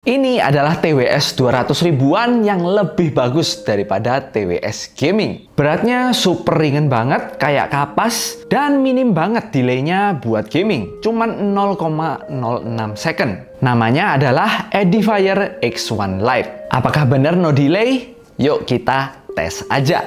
Ini adalah TWS 200 ribuan yang lebih bagus daripada TWS Gaming. Beratnya super ringan banget, kayak kapas, dan minim banget delaynya buat gaming, cuman 0,06 second. Namanya adalah Edifier X1 Lite. Apakah benar no delay? Yuk kita tes aja.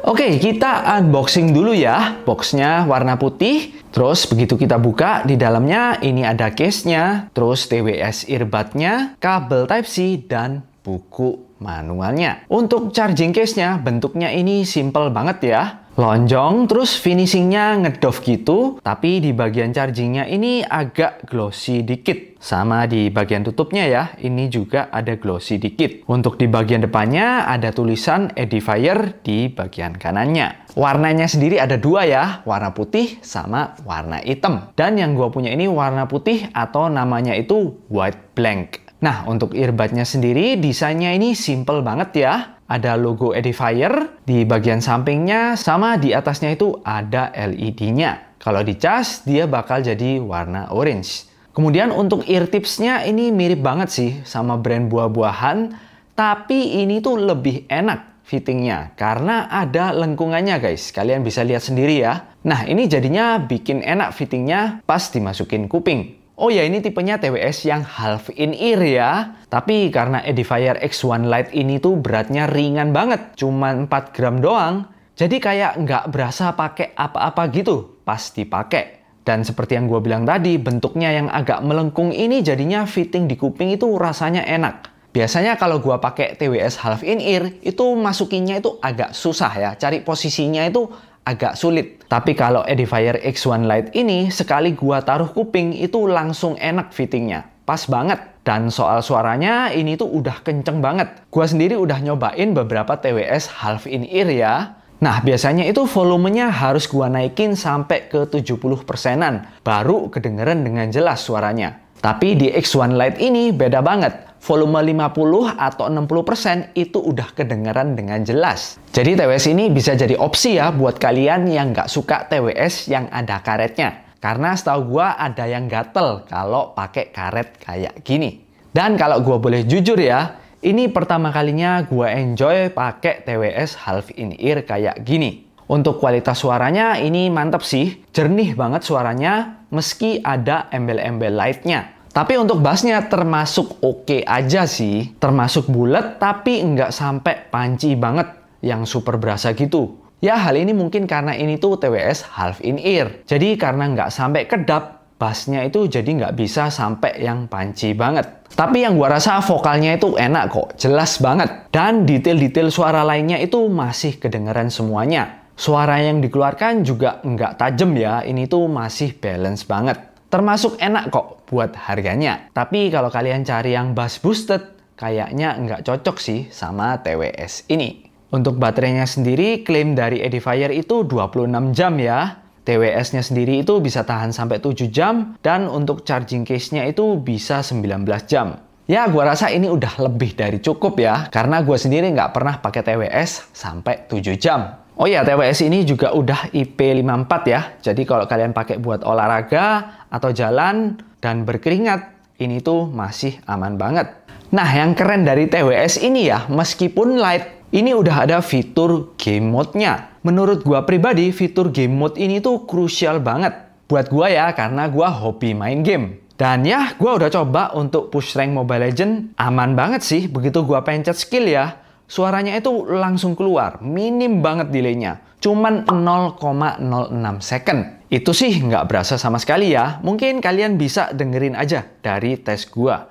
Oke, kita unboxing dulu ya. Boxnya warna putih. Terus begitu kita buka, di dalamnya ini ada case-nya, terus TWS earbud-nya, kabel Type-C, dan buku manualnya. Untuk charging case-nya, bentuknya ini simple banget ya. Lonjong, terus finishingnya ngedove gitu, tapi di bagian chargingnya ini agak glossy dikit. Sama di bagian tutupnya ya, ini juga ada glossy dikit. Untuk di bagian depannya ada tulisan Edifier di bagian kanannya. Warnanya sendiri ada dua ya, warna putih sama warna hitam. Dan yang gua punya ini warna putih atau namanya itu white blank. Nah, untuk earbudnya sendiri desainnya ini simple banget ya. Ada logo Edifier di bagian sampingnya, sama di atasnya itu ada LED-nya. Kalau dicas, dia bakal jadi warna orange. Kemudian untuk ear tips-nya ini mirip banget sih sama brand buah-buahan, tapi ini tuh lebih enak fittingnya karena ada lengkungannya guys. Kalian bisa lihat sendiri ya. Nah, ini jadinya bikin enak fittingnya pas dimasukin kuping. Oh ya, ini tipenya TWS yang half in ear ya. Tapi karena Edifier X1 Lite ini tuh beratnya ringan banget, cuman 4 gram doang. Jadi kayak nggak berasa pakai apa-apa gitu pas dipakai. Dan seperti yang gue bilang tadi, bentuknya yang agak melengkung ini jadinya fitting di kuping itu rasanya enak. Biasanya kalau gue pakai TWS half in ear, itu masukinnya itu agak susah ya. Cari posisinya itu agak sulit. Tapi kalau Edifier X1 Lite ini, sekali gua taruh kuping, itu langsung enak fittingnya. Pas banget. Dan soal suaranya, ini tuh udah kenceng banget. Gua sendiri udah nyobain beberapa TWS half in ear ya. Nah, biasanya itu volumenya harus gua naikin sampai ke 70%-an. Baru kedengeran dengan jelas suaranya. Tapi di X1 Lite ini beda banget. Volume 50 atau 60% itu udah kedengaran dengan jelas. Jadi TWS ini bisa jadi opsi ya buat kalian yang nggak suka TWS yang ada karetnya. Karena setahu gua ada yang gatel kalau pakai karet kayak gini. Dan kalau gua boleh jujur ya, ini pertama kalinya gua enjoy pakai TWS half in ear kayak gini. Untuk kualitas suaranya ini mantep sih. Jernih banget suaranya meski ada embel-embel lightnya. Tapi untuk bassnya termasuk oke aja sih. Termasuk bulat tapi nggak sampai panci banget yang super berasa gitu. Ya hal ini mungkin karena ini tuh TWS half in ear. Jadi karena nggak sampai kedap, bassnya itu jadi nggak bisa sampai yang panci banget. Tapi yang gua rasa vokalnya itu enak kok, jelas banget. Dan detail-detail suara lainnya itu masih kedengeran semuanya. Suara yang dikeluarkan juga nggak tajam ya, ini tuh masih balance banget. Termasuk enak kok buat harganya. Tapi kalau kalian cari yang bass boosted, kayaknya nggak cocok sih sama TWS ini. Untuk baterainya sendiri, klaim dari Edifier itu 26 jam ya. TWS-nya sendiri itu bisa tahan sampai 7 jam. Dan untuk charging case-nya itu bisa 19 jam. Ya, gua rasa ini udah lebih dari cukup ya. Karena gua sendiri nggak pernah pakai TWS sampai 7 jam. Oh ya, TWS ini juga udah IP54 ya. Jadi kalau kalian pakai buat olahraga atau jalan dan berkeringat, ini tuh masih aman banget. Nah, yang keren dari TWS ini ya, meskipun light, ini udah ada fitur game mode-nya. Menurut gua pribadi, fitur game mode ini tuh krusial banget. Buat gua ya, karena gua hobi main game. Dan ya, gua udah coba untuk push rank Mobile Legends, aman banget sih. Begitu gua pencet skill ya, suaranya itu langsung keluar, minim banget delaynya, cuman 0,06 second. Itu sih nggak berasa sama sekali ya, mungkin kalian bisa dengerin aja dari tes gua.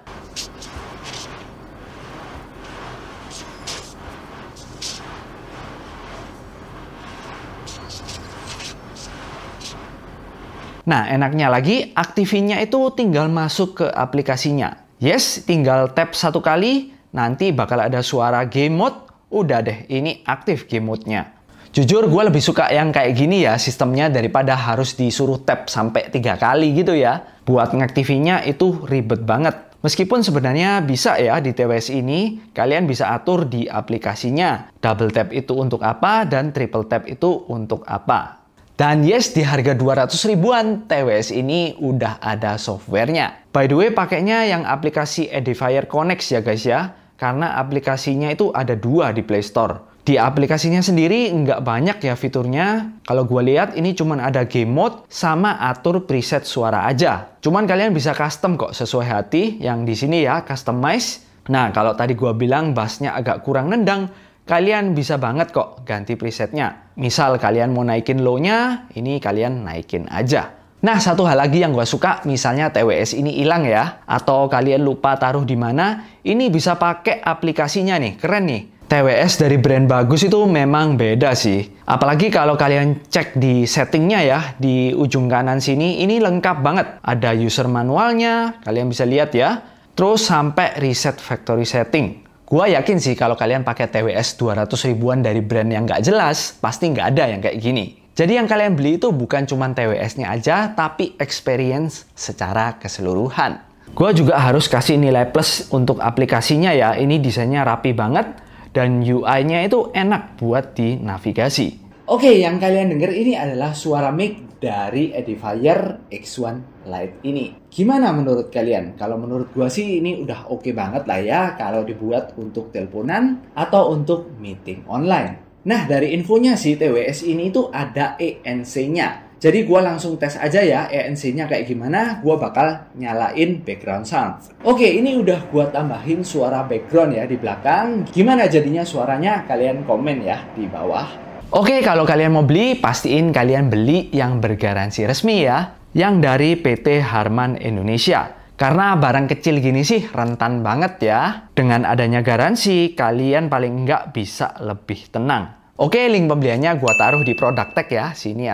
Nah, enaknya lagi, aktifinnya itu tinggal masuk ke aplikasinya. Yes, tinggal tap satu kali, nanti bakal ada suara game mode. Udah deh, ini aktif game mode-nya. Jujur, gue lebih suka yang kayak gini ya sistemnya daripada harus disuruh tap sampai 3 kali gitu ya. Buat ngaktifinnya itu ribet banget. Meskipun sebenarnya bisa ya di TWS ini, kalian bisa atur di aplikasinya. Double tap itu untuk apa dan triple tap itu untuk apa. Dan yes, di harga 200 ribuan, TWS ini udah ada softwarenya. By the way, pakainya yang aplikasi Edifier Connect ya guys ya. Karena aplikasinya itu ada 2 di Play Store. Di aplikasinya sendiri nggak banyak ya fiturnya. Kalau gue lihat ini cuma ada game mode sama atur preset suara aja. Cuman kalian bisa custom kok sesuai hati. Yang di sini ya, customize. Nah, kalau tadi gue bilang bassnya agak kurang nendang, kalian bisa banget kok ganti presetnya. Misal kalian mau naikin low-nya, ini kalian naikin aja. Nah, satu hal lagi yang gue suka, misalnya TWS ini hilang ya, atau kalian lupa taruh di mana, ini bisa pakai aplikasinya nih, keren nih. TWS dari brand bagus itu memang beda sih. Apalagi kalau kalian cek di settingnya ya, di ujung kanan sini, ini lengkap banget. Ada user manualnya, kalian bisa lihat ya. Terus sampai reset factory setting. Gua yakin sih kalau kalian pakai TWS 200 ribuan dari brand yang nggak jelas, pasti nggak ada yang kayak gini. Jadi yang kalian beli itu bukan cuma TWS-nya aja, tapi experience secara keseluruhan. Gua juga harus kasih nilai plus untuk aplikasinya ya. Ini desainnya rapi banget dan UI-nya itu enak buat di navigasi. Oke, yang kalian denger ini adalah suara mic dari Edifier X1 Lite ini. Gimana menurut kalian? Kalau menurut gua sih ini udah oke banget lah ya kalau dibuat untuk teleponan atau untuk meeting online. Nah, dari infonya sih TWS ini tuh ada ANC-nya. Jadi gua langsung tes aja ya ANC-nya kayak gimana. Gua bakal nyalain background sound. Oke, ini udah gua tambahin suara background ya di belakang. Gimana jadinya suaranya? Kalian komen ya di bawah. Oke, kalau kalian mau beli, pastiin kalian beli yang bergaransi resmi ya. Yang dari PT Harman Indonesia. Karena barang kecil gini sih rentan banget ya. Dengan adanya garansi, kalian paling nggak bisa lebih tenang. Oke, link pembeliannya gua taruh di product tag ya. Sini,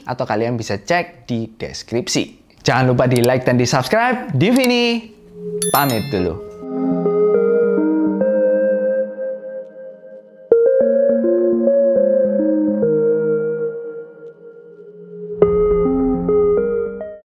atau kalian bisa cek di deskripsi. Jangan lupa di like dan di subscribe. Div ini pamit dulu.